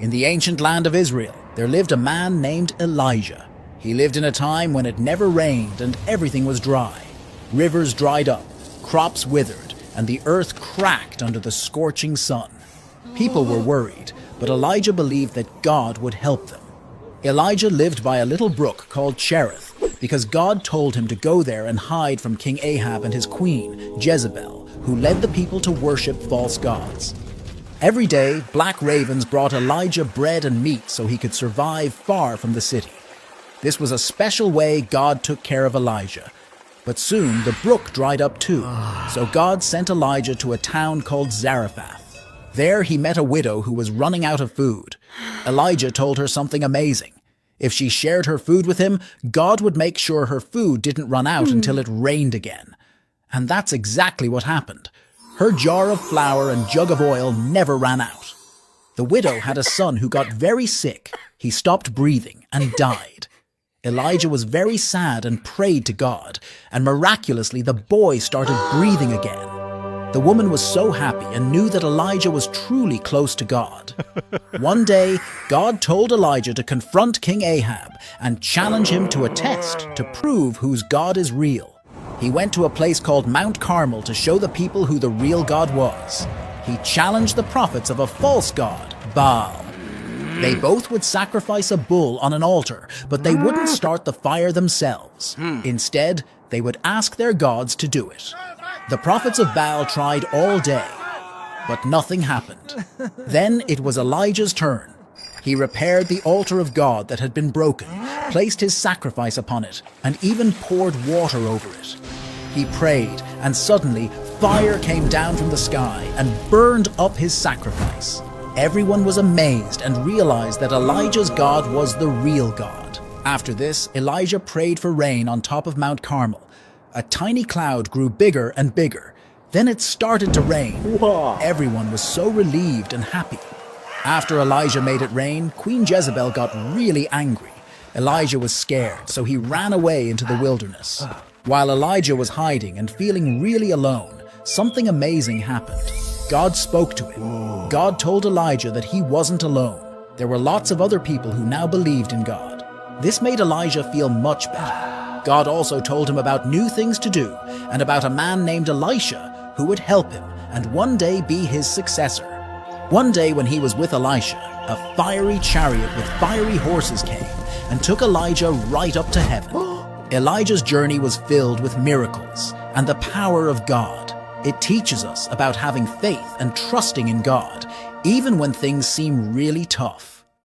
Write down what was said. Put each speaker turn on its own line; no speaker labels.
In the ancient land of Israel, there lived a man named Elijah. He lived in a time when it never rained and everything was dry. Rivers dried up, crops withered, and the earth cracked under the scorching sun. People were worried, but Elijah believed that God would help them. Elijah lived by a little brook called Cherith because God told him to go there and hide from King Ahab and his queen, Jezebel, who led the people to worship false gods. Every day, black ravens brought Elijah bread and meat so he could survive far from the city. This was a special way God took care of Elijah. But soon the brook dried up too, so God sent Elijah to a town called Zarephath. There he met a widow who was running out of food. Elijah told her something amazing. If she shared her food with him, God would make sure her food didn't run out until it rained again. And that's exactly what happened. Her jar of flour and jug of oil never ran out. The widow had a son who got very sick. He stopped breathing and died. Elijah was very sad and prayed to God, and miraculously the boy started breathing again. The woman was so happy and knew that Elijah was truly close to God. One day, God told Elijah to confront King Ahab and challenge him to a test to prove whose God is real. He went to a place called Mount Carmel to show the people who the real God was. He challenged the prophets of a false god, Baal. They both would sacrifice a bull on an altar, but they wouldn't start the fire themselves. Instead, they would ask their gods to do it. The prophets of Baal tried all day, but nothing happened. Then it was Elijah's turn. He repaired the altar of God that had been broken, placed his sacrifice upon it, and even poured water over it. He prayed, and suddenly fire came down from the sky and burned up his sacrifice. Everyone was amazed and realized that Elijah's God was the real God. After this, Elijah prayed for rain on top of Mount Carmel. A tiny cloud grew bigger and bigger. Then it started to rain.
Wow.
Everyone was so relieved and happy. After Elijah made it rain, Queen Jezebel got really angry. Elijah was scared, so he ran away into the wilderness. While Elijah was hiding and feeling really alone, something amazing happened. God spoke to him. God told Elijah that he wasn't alone. There were lots of other people who now believed in God. This made Elijah feel much better. God also told him about new things to do and about a man named Elisha who would help him and one day be his successor. One day when he was with Elisha, a fiery chariot with fiery horses came and took Elijah right up to heaven. Elijah's journey was filled with miracles and the power of God. It teaches us about having faith and trusting in God, even when things seem really tough.